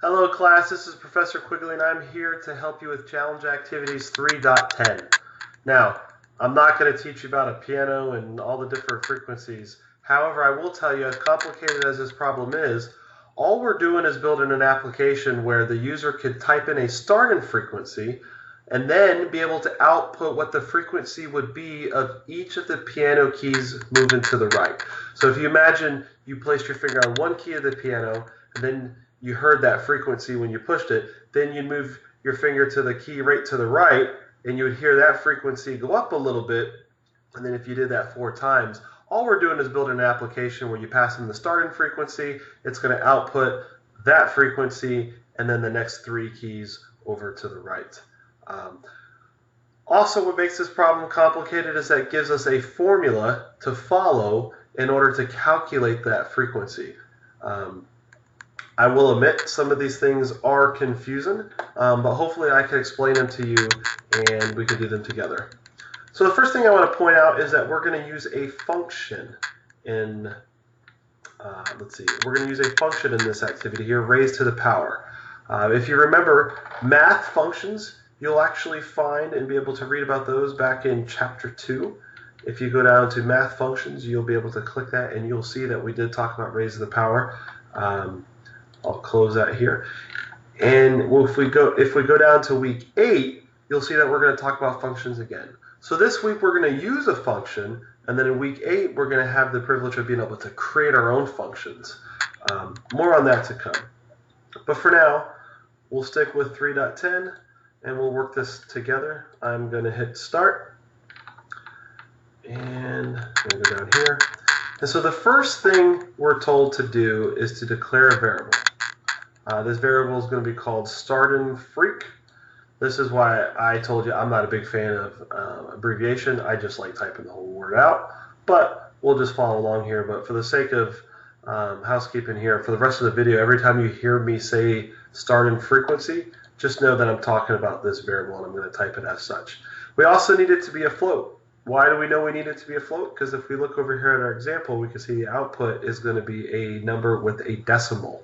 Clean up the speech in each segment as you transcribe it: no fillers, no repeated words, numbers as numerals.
Hello class, this is Professor Quigley and I'm here to help you with Challenge Activities 3.10. Now, I'm not going to teach you about a piano and all the different frequencies. However, I will tell you, as complicated as this problem is, all we're doing is building an application where the user could type in a starting frequency and then be able to output what the frequency would be of each of the piano keys moving to the right. So if you imagine you placed your finger on one key of the piano and then you heard that frequency when you pushed it, then you'd move your finger to the key right to the right and you would hear that frequency go up a little bit. And then if you did that 4 times, all we're doing is building an application where you pass in the starting frequency, it's going to output that frequency, and then the next 3 keys over to the right. Also, what makes this problem complicated is that it gives us a formula to follow in order to calculate that frequency. I will admit some of these things are confusing, but hopefully I can explain them to you and we can do them together. So the first thing I want to point out is that we're going to use a function in, we're going to use a function in this activity here, raised to the power. If you remember math functions, you'll actually find and be able to read about those back in chapter 2. If you go down to math functions, you'll be able to click that and you'll see that we did talk about raised to the power. I'll close that here. And if we go down to week 8, you'll see that we're going to talk about functions again. So this week we're going to use a function, and then in week 8 we're going to have the privilege of being able to create our own functions. More on that to come. But for now, we'll stick with 3.10 and we'll work this together. I'm going to hit start and I'm going to go down here. And so the first thing we're told to do is to declare a variable. This variable is going to be called startinfreq. This is why I told you I'm not a big fan of abbreviation. I just like typing the whole word out. But we'll just follow along here. But for the sake of housekeeping here, for the rest of the video, every time you hear me say starting frequency, just know that I'm talking about this variable and I'm going to type it as such. We also need it to be a float. Why do we know we need it to be a float? Because if we look over here at our example, we can see the output is going to be a number with a decimal.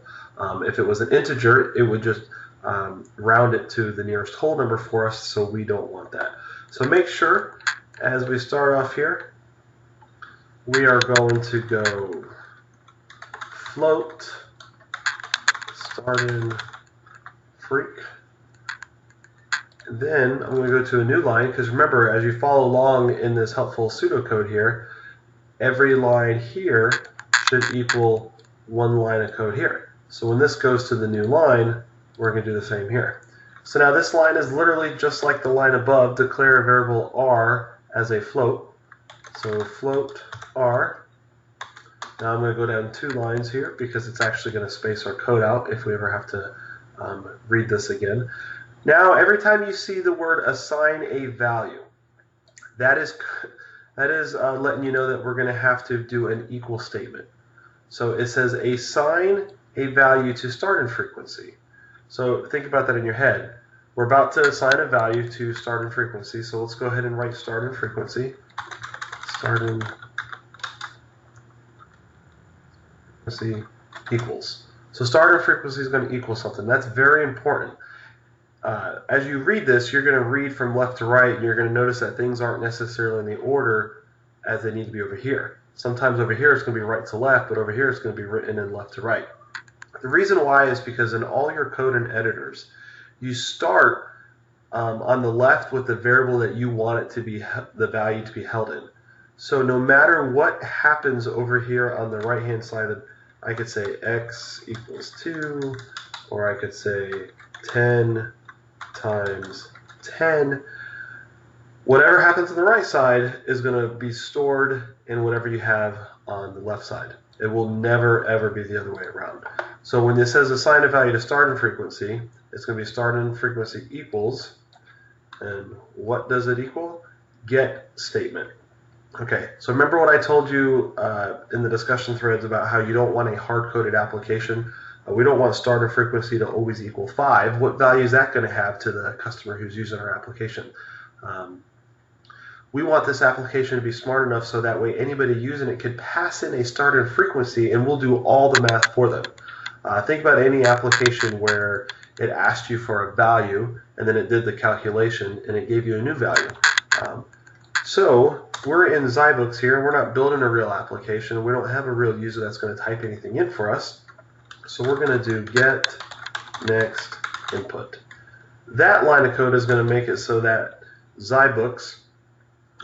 If it was an integer, it would just round it to the nearest whole number for us, so we don't want that. So make sure, as we start off here, we are going to go float startinfreq. Then I'm going to go to a new line, because remember, as you follow along in this helpful pseudocode here, every line here should equal one line of code here. So when this goes to the new line, we're going to do the same here. So now this line is literally just like the line above, declare a variable r as a float. So float r. Now I'm going to go down 2 lines here because it's actually going to space our code out if we ever have to read this again. Now every time you see the word assign a value, that is letting you know that we're going to have to do an equal statement. So it says assign a value to starting frequency. So think about that in your head. We're about to assign a value to starting frequency, so let's go ahead and write starting frequency. Starting frequency equals. So starting frequency is going to equal something. That's very important. As you read this, you're going to read from left to right, and you're going to notice that things aren't necessarily in the order as they need to be over here. Sometimes over here it's going to be right to left, but over here it's going to be written in left to right. The reason why is because in all your code and editors, you start on the left with the variable that you want it to be, the value to be held in. So no matter what happens over here on the right hand side, I could say x equals 2, or I could say 10 times 10. Whatever happens on the right side is going to be stored in whatever you have on the left side. It will never ever be the other way around. So when it says assign a value to starting frequency, it's going to be starting frequency equals, and what does it equal? Get statement. Okay, so remember what I told you in the discussion threads about how you don't want a hard-coded application. We don't want starting frequency to always equal 5. What value is that going to have to the customer who's using our application? We want this application to be smart enough so that way anybody using it could pass in a starting frequency and we'll do all the math for them. Think about any application where it asked you for a value and then it did the calculation and it gave you a new value. So we're in Zybooks here. We're not building a real application. We don't have a real user that's going to type anything in for us. So we're going to do get next input. That line of code is going to make it so that Zybooks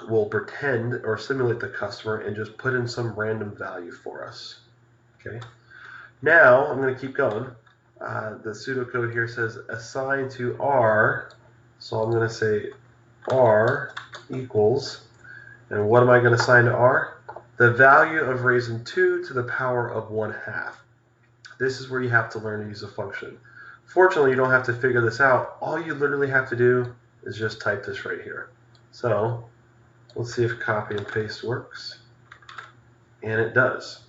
will pretend or simulate the customer and just put in some random value for us. Okay. Now I'm going to keep going. The pseudocode here says assign to R. So I'm going to say R equals, and what am I going to assign to R? The value of raising 2 to the power of 1/2. This is where you have to learn to use a function. Fortunately, you don't have to figure this out. All you literally have to do is just type this right here. So let's see if copy and paste works. And it does.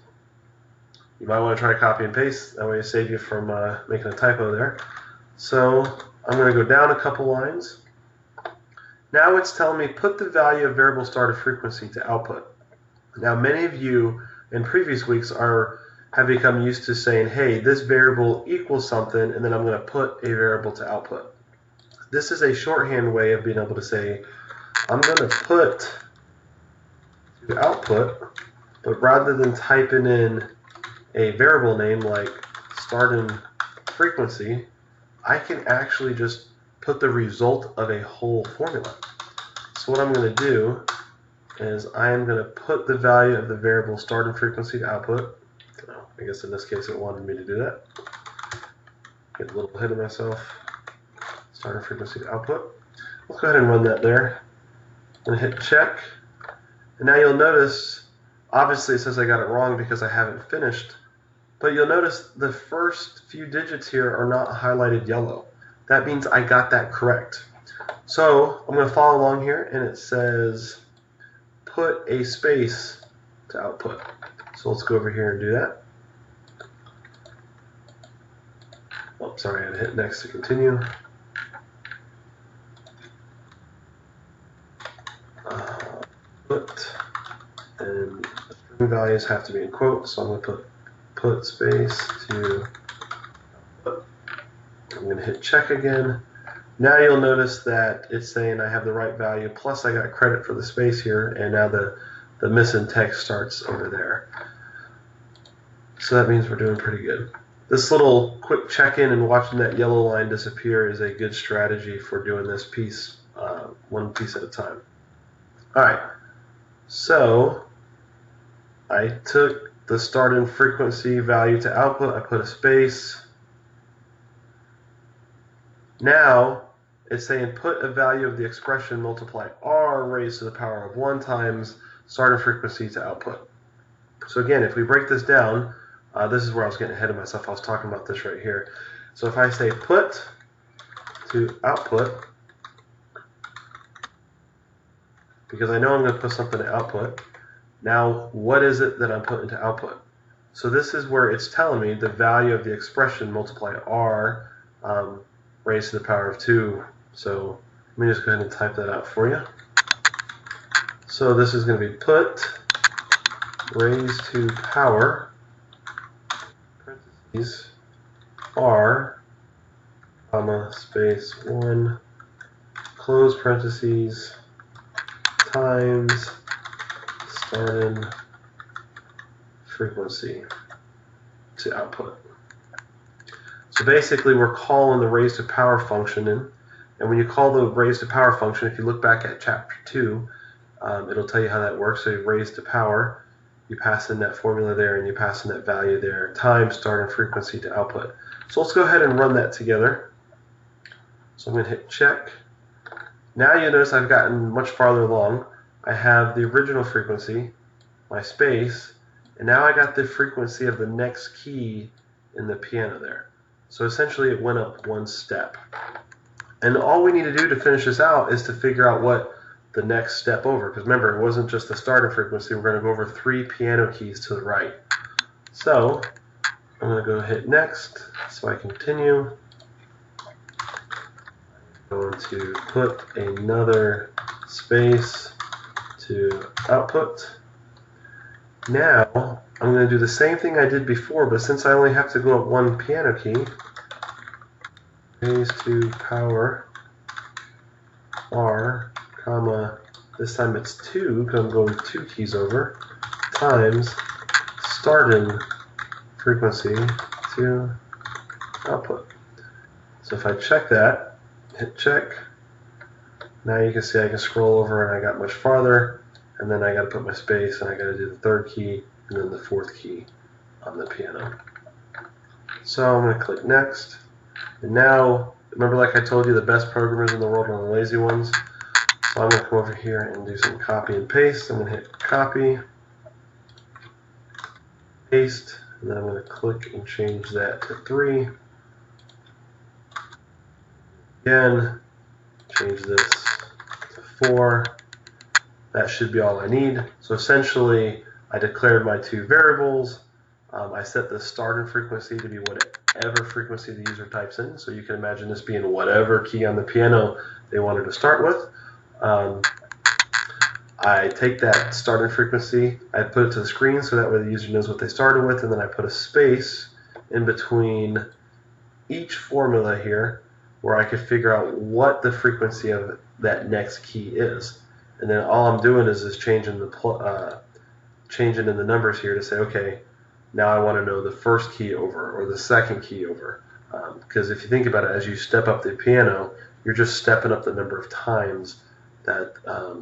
You might want to try copy and paste. That way it saves you from making a typo there. So I'm going to go down a couple lines. Now it's telling me put the value of variable starter frequency to output. Now many of you in previous weeks have become used to saying, hey, this variable equals something, and then I'm going to put a variable to output. This is a shorthand way of being able to say, I'm going to put to output, but rather than typing in a variable name like starting frequency, I can actually just put the result of a whole formula. So what I'm going to do is I am going to put the value of the variable starting frequency to output. I guess in this case it wanted me to do that. Get a little ahead of myself. Starting frequency to output. Let's go ahead and run that there. I'm going to hit check. And now you'll notice, obviously it says I got it wrong because I haven't finished. But you'll notice the first few digits here are not highlighted yellow. That means I got that correct. So I'm going to follow along here, and it says put a space to output. So let's go over here and do that. Oh, sorry, I had to hit next to continue. Put, and the string values have to be in quotes, so I'm going to put space to output. I'm going to hit check again. Now you'll notice that it's saying I have the right value, plus I got credit for the space here, and now the missing text starts over there. So that means we're doing pretty good. This little quick check-in and watching that yellow line disappear is a good strategy for doing this piece, one piece at a time. All right, so I took the starting frequency value to output, I put a space. Now it's saying put a value of the expression multiply R raised to the power of 1 times starting frequency to output. So again, if we break this down, this is where I was getting ahead of myself. I was talking about this right here. So if I say put to output, because I know I'm going to put something to output, now what is it that I'm putting to output? So this is where it's telling me the value of the expression multiply R raised to the power of 2. So let me just go ahead and type that out for you. So this is going to be put raised to power parentheses R comma space 1 close parentheses times starting frequency to output. So basically we're calling the raised to power function in, and when you call the raised to power function, if you look back at chapter 2, it'll tell you how that works. So you raise to power, you pass in that formula there, and you pass in that value there, times starting frequency to output. So let's go ahead and run that together. So I'm going to hit check. Now you notice I've gotten much farther along. I have the original frequency, my space, and now I got the frequency of the next key in the piano there. So essentially it went up 1 step. And all we need to do to finish this out is to figure out what the next step over, because remember, it wasn't just the starting frequency, we're going to go over 3 piano keys to the right. So I'm going to go hit next so I continue. I'm going to put another space to output. Now I'm going to do the same thing I did before, but since I only have to go up one piano key, raised to power R, comma, this time it's 2, because I'm going 2 keys over, times starting frequency to output. So if I check that, hit check, now you can see I can scroll over and I got much farther, and then I got to put my space and I got to do the 3rd key and then the 4th key on the piano. So I'm going to click next, and now remember, like I told you, the best programmers in the world are the lazy ones. So I'm going to come over here and do some copy and paste. I'm going to hit copy, paste, and then I'm going to click and change that to 3. Again, change this to 4. That should be all I need. So essentially, I declared my 2 variables. I set the starting frequency to be whatever frequency the user types in. So you can imagine this being whatever key on the piano they wanted to start with. I take that starting frequency, I put it to the screen so that way the user knows what they started with, and then I put a space in between each formula here where I could figure out what the frequency of that next key is. And then all I'm doing is changing in the numbers here to say, okay, now I want to know the 1st key over or the 2nd key over. Because if you think about it, as you step up the piano, you're just stepping up the number of times that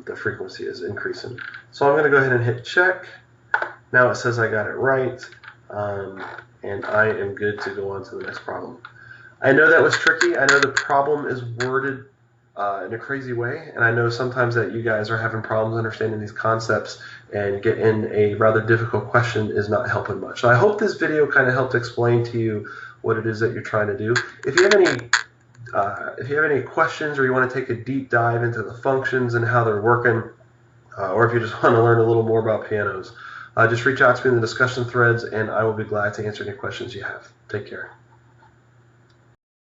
the frequency is increasing. So I'm going to go ahead and hit check. Now it says I got it right, and I am good to go on to the next problem. I know that was tricky. I know the problem is worded in a crazy way, and I know sometimes that you guys are having problems understanding these concepts, and getting a rather difficult question is not helping much. So I hope this video kind of helped explain to you what it is that you're trying to do. If you have any questions, or you want to take a deep dive into the functions and how they're working, or if you just want to learn a little more about pianos, just reach out to me in the discussion threads, and I will be glad to answer any questions you have. Take care.